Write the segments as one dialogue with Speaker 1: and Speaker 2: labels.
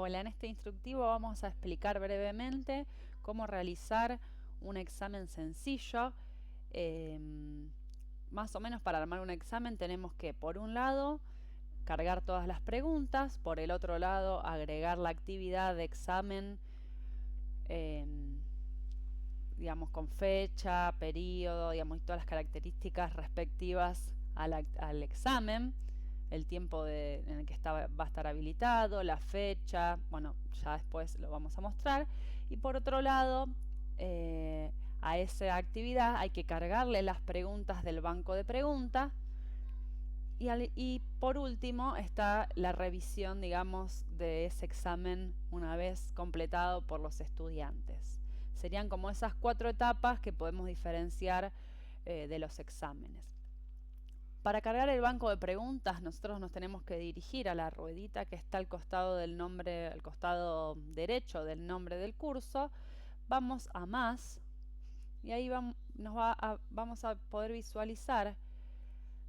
Speaker 1: Hola, en este instructivo vamos a explicar brevemente cómo realizar un examen sencillo. Más o menos para armar un examen tenemos que, por un lado, cargar todas las preguntas, por el otro lado, agregar la actividad de examen, digamos, con fecha, periodo, digamos, y todas las características respectivas al examen, el tiempo en el que va a estar habilitado, la fecha, bueno, ya después lo vamos a mostrar. Y por otro lado, a esa actividad hay que cargarle las preguntas del banco de preguntas. Y por último está la revisión, digamos, de ese examen una vez completado por los estudiantes. Serían como esas 4 etapas que podemos diferenciar de los exámenes. Para cargar el banco de preguntas, nosotros nos tenemos que dirigir a la ruedita que está al costado del nombre, al costado derecho del nombre del curso. Vamos a más y ahí vamos a poder visualizar,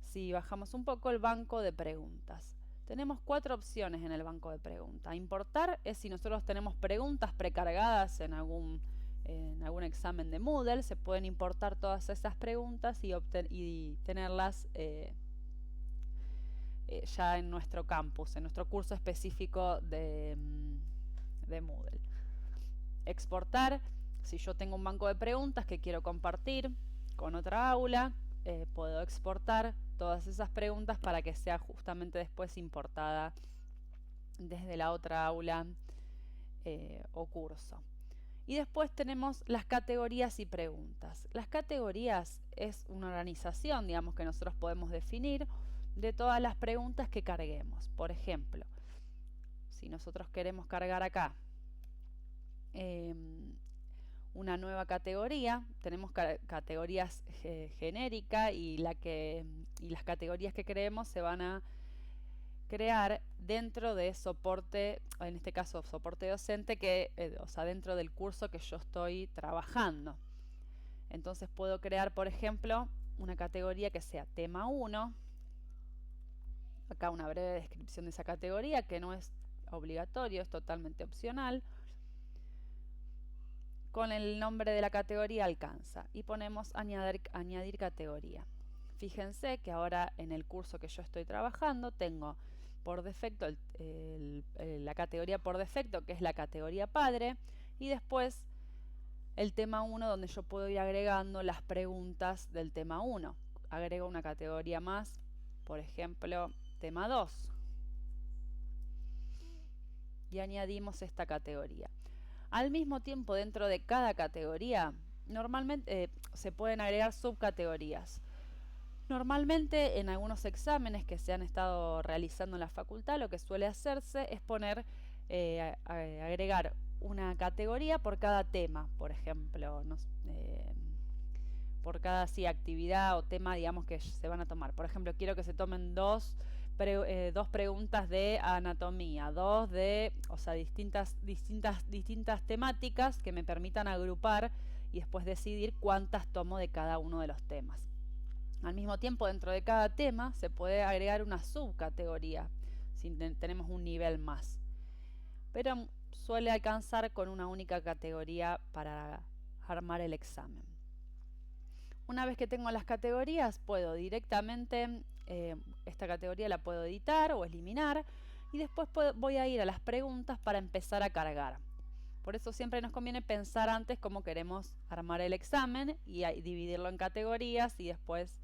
Speaker 1: si bajamos un poco, el banco de preguntas. Tenemos 4 opciones en el banco de preguntas. Importar es si nosotros tenemos preguntas precargadas en algún examen de Moodle. Se pueden importar todas esas preguntas y tenerlas ya en nuestro campus, en nuestro curso específico de Moodle. Exportar, si yo tengo un banco de preguntas que quiero compartir con otra aula, puedo exportar todas esas preguntas para que sea justamente después importada desde la otra aula o curso. Y después tenemos las categorías y preguntas. Las categorías es una organización, digamos, que nosotros podemos definir de todas las preguntas que carguemos. Por ejemplo, si nosotros queremos cargar acá una nueva categoría, tenemos categorías genéricas y las categorías que creemos se van a crear dentro de soporte, en este caso soporte docente, o sea, dentro del curso que yo estoy trabajando. Entonces puedo crear, por ejemplo, una categoría que sea tema 1. Acá una breve descripción de esa categoría, que no es obligatorio, es totalmente opcional. Con el nombre de la categoría alcanza y ponemos añadir categoría. Fíjense que ahora en el curso que yo estoy trabajando tengo por defecto la categoría por defecto, que es la categoría padre, y después el tema 1, donde yo puedo ir agregando las preguntas del tema 1. Agrego una categoría más, por ejemplo, tema 2, y añadimos esta categoría. Al mismo tiempo, dentro de cada categoría, normalmente se pueden agregar subcategorías. Normalmente en algunos exámenes que se han estado realizando en la facultad, lo que suele hacerse es agregar una categoría por cada tema, por ejemplo, por cada actividad o tema, digamos, que se van a tomar. Por ejemplo, quiero que se tomen dos preguntas de anatomía, distintas temáticas que me permitan agrupar y después decidir cuántas tomo de cada uno de los temas. Al mismo tiempo, dentro de cada tema se puede agregar una subcategoría si tenemos un nivel más, pero suele alcanzar con una única categoría para armar el examen. Una vez que tengo las categorías, puedo directamente, esta categoría la puedo editar o eliminar, y después voy a ir a las preguntas para empezar a cargar. Por eso siempre nos conviene pensar antes cómo queremos armar el examen y dividirlo en categorías, y después,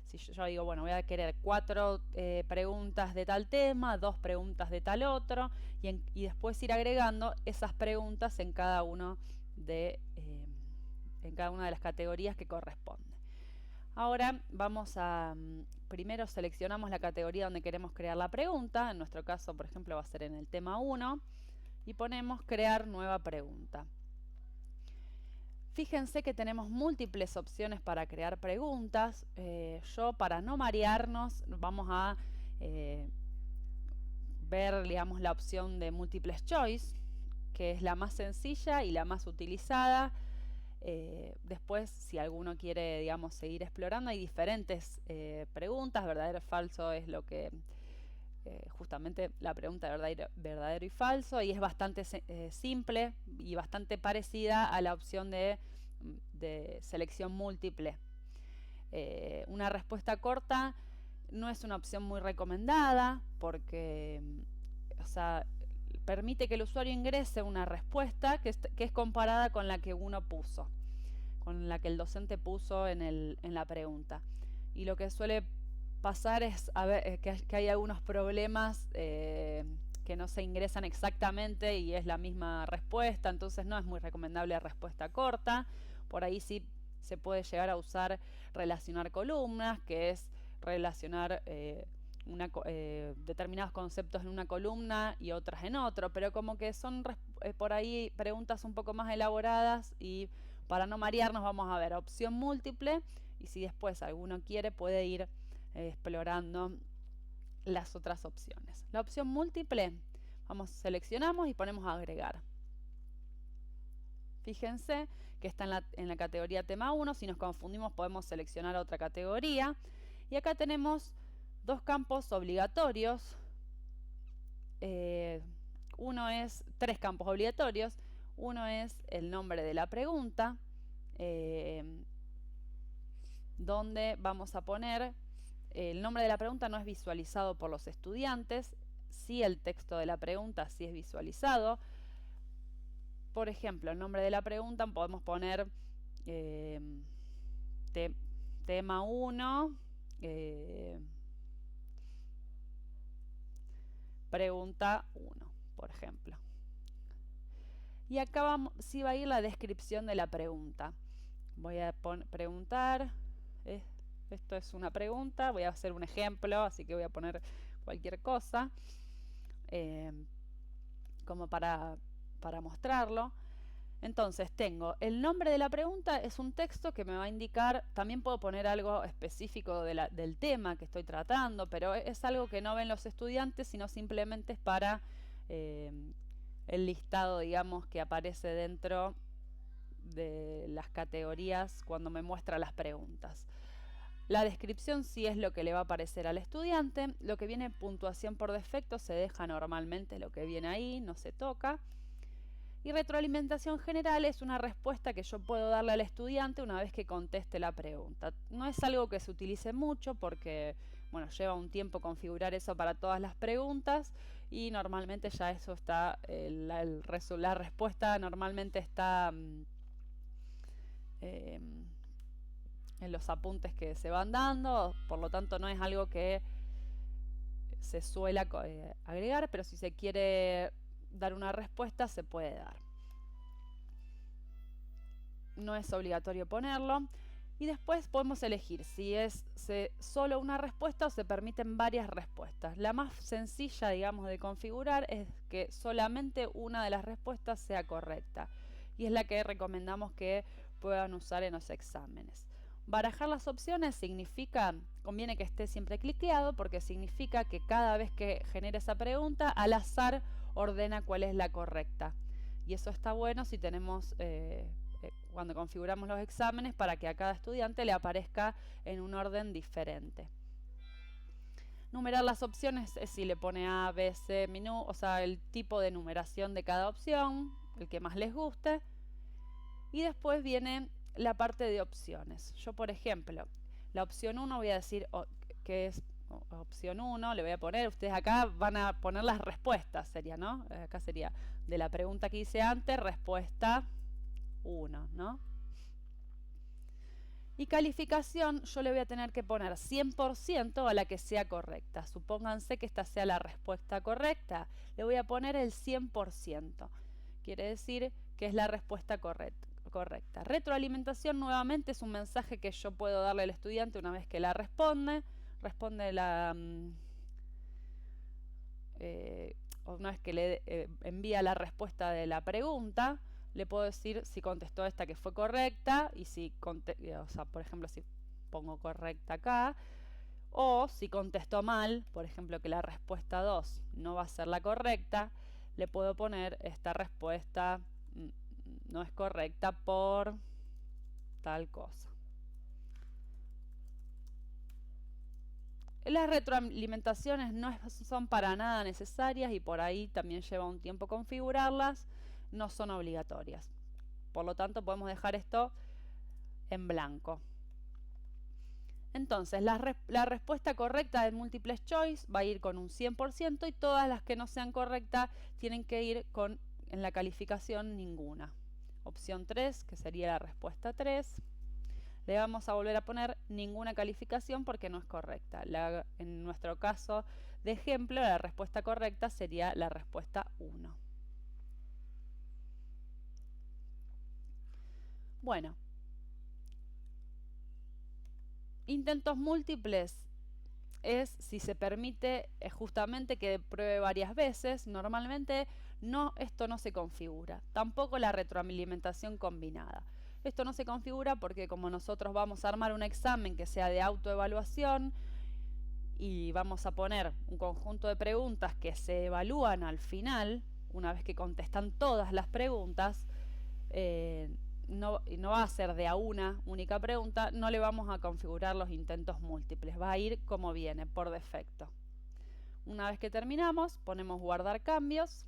Speaker 1: si yo digo, bueno, voy a querer 4 preguntas de tal tema, 2 preguntas de tal otro, y después ir agregando esas preguntas en cada una de las categorías que corresponde. Ahora primero seleccionamos la categoría donde queremos crear la pregunta. En nuestro caso, por ejemplo, va a ser en el tema 1, y ponemos crear nueva pregunta. Fíjense que tenemos múltiples opciones para crear preguntas. Yo, para no marearnos, vamos a ver, digamos, la opción de múltiples choice, que es la más sencilla y la más utilizada. Después, si alguno quiere, digamos, seguir explorando, hay diferentes preguntas. Verdadero o falso es lo que justamente la pregunta de verdadero y falso, y es bastante simple y bastante parecida a la opción de selección múltiple. Una respuesta corta no es una opción muy recomendada porque, o sea, permite que el usuario ingrese una respuesta que es comparada con la que uno puso, con la que el docente puso en la pregunta. Y lo que suele pasar es que hay algunos problemas que no se ingresan exactamente y es la misma respuesta, entonces no es muy recomendable la respuesta corta. Por ahí sí se puede llegar a usar relacionar columnas, que es relacionar determinados conceptos en una columna y otras en otro, pero como que son por ahí preguntas un poco más elaboradas, y para no marearnos vamos a ver opción múltiple, y si después alguno quiere puede ir explorando las otras opciones. La opción múltiple, seleccionamos y ponemos a agregar. Fíjense que está en la categoría tema 1, si nos confundimos podemos seleccionar otra categoría. Y acá tenemos dos campos obligatorios. Tres campos obligatorios. Uno es el nombre de la pregunta, donde vamos a poner el nombre de la pregunta no es visualizado por los estudiantes, sí el texto de la pregunta sí es visualizado. Por ejemplo, el nombre de la pregunta podemos poner tema 1, pregunta 1, por ejemplo. Y acá sí va a ir la descripción de la pregunta. Voy a preguntar, esto es una pregunta, voy a hacer un ejemplo, así que voy a poner cualquier cosa como para mostrarlo. Entonces tengo el nombre de la pregunta, es un texto que me va a indicar, también puedo poner algo específico del tema que estoy tratando, pero es algo que no ven los estudiantes, sino simplemente es para el listado, digamos, que aparece dentro de las categorías cuando me muestra las preguntas. La descripción sí es lo que le va a aparecer al estudiante. Lo que viene en puntuación por defecto se deja normalmente lo que viene ahí, no se toca. Y retroalimentación general es una respuesta que yo puedo darle al estudiante una vez que conteste la pregunta. No es algo que se utilice mucho porque, bueno, lleva un tiempo configurar eso para todas las preguntas, y normalmente ya eso está, la respuesta normalmente está en los apuntes que se van dando, por lo tanto no es algo que se suele agregar, pero si se quiere dar una respuesta se puede dar. No es obligatorio ponerlo. Y después podemos elegir si es solo una respuesta o se permiten varias respuestas. La más sencilla, digamos, de configurar es que solamente una de las respuestas sea correcta, y es la que recomendamos que puedan usar en los exámenes. Barajar las opciones conviene que esté siempre cliqueado, porque significa que cada vez que genere esa pregunta, al azar ordena cuál es la correcta. Y eso está bueno si tenemos, cuando configuramos los exámenes, para que a cada estudiante le aparezca en un orden diferente. Numerar las opciones es si le pone A, B, C, menú, o sea, el tipo de numeración de cada opción, el que más les guste. Y después viene la parte de opciones. Yo, por ejemplo, la opción 1 voy a decir que es opción 1, le voy a poner, ustedes acá van a poner las respuestas, sería, ¿no? Acá sería de la pregunta que hice antes, respuesta 1, ¿no? Y calificación, yo le voy a tener que poner 100% a la que sea correcta. Supónganse que esta sea la respuesta correcta, le voy a poner el 100%. Quiere decir que es la respuesta correcta. Retroalimentación nuevamente es un mensaje que yo puedo darle al estudiante una vez que la responde una vez que le envía la respuesta de la pregunta. Le puedo decir si contestó esta que fue correcta, y si o sea, por ejemplo, si pongo correcta acá, o si contestó mal, por ejemplo, que la respuesta 2 no va a ser la correcta, le puedo poner esta respuesta no es correcta por tal cosa. Las retroalimentaciones no son para nada necesarias y por ahí también lleva un tiempo configurarlas, no son obligatorias. Por lo tanto, podemos dejar esto en blanco. Entonces, la respuesta correcta del multiple choice va a ir con un 100% y todas las que no sean correctas tienen que ir con, en la calificación, ninguna. Opción 3, que sería la respuesta 3. Le vamos a volver a poner ninguna calificación porque no es correcta. En nuestro caso de ejemplo, la respuesta correcta sería la respuesta 1. Bueno, intentos múltiples es si se permite justamente que pruebe varias veces. Normalmente esto no se configura. Tampoco la retroalimentación combinada. Esto no se configura porque como nosotros vamos a armar un examen que sea de autoevaluación y vamos a poner un conjunto de preguntas que se evalúan al final, una vez que contestan todas las preguntas, no va a ser de a una única pregunta, no le vamos a configurar los intentos múltiples, va a ir como viene, por defecto. Una vez que terminamos, ponemos guardar cambios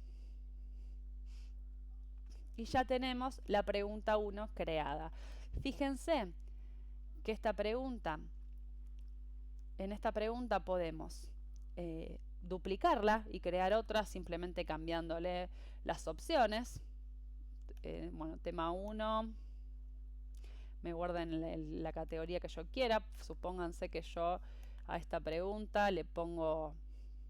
Speaker 1: y ya tenemos la pregunta 1 creada. Fíjense que en esta pregunta podemos duplicarla y crear otra simplemente cambiándole las opciones. Bueno, tema 1 me guarda en la categoría que yo quiera. Supónganse que yo a esta pregunta le pongo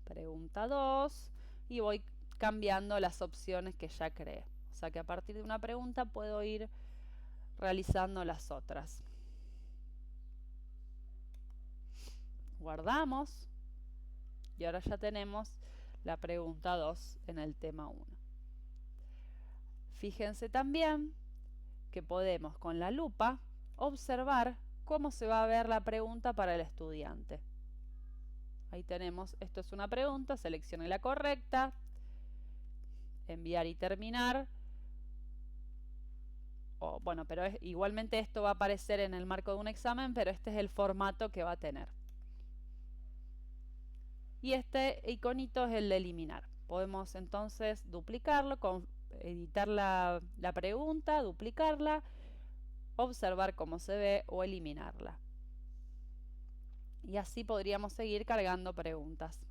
Speaker 1: pregunta 2 y voy cambiando las opciones que ya creé. O sea que a partir de una pregunta puedo ir realizando las otras. Guardamos y ahora ya tenemos la pregunta 2 en el tema 1. Fíjense también que podemos con la lupa observar cómo se va a ver la pregunta para el estudiante. Ahí tenemos, esto es una pregunta, seleccione la correcta, enviar y terminar. Bueno, pero igualmente esto va a aparecer en el marco de un examen, pero este es el formato que va a tener. Y este iconito es el de eliminar. Podemos entonces duplicarlo, editar la pregunta, duplicarla, observar cómo se ve o eliminarla. Y así podríamos seguir cargando preguntas.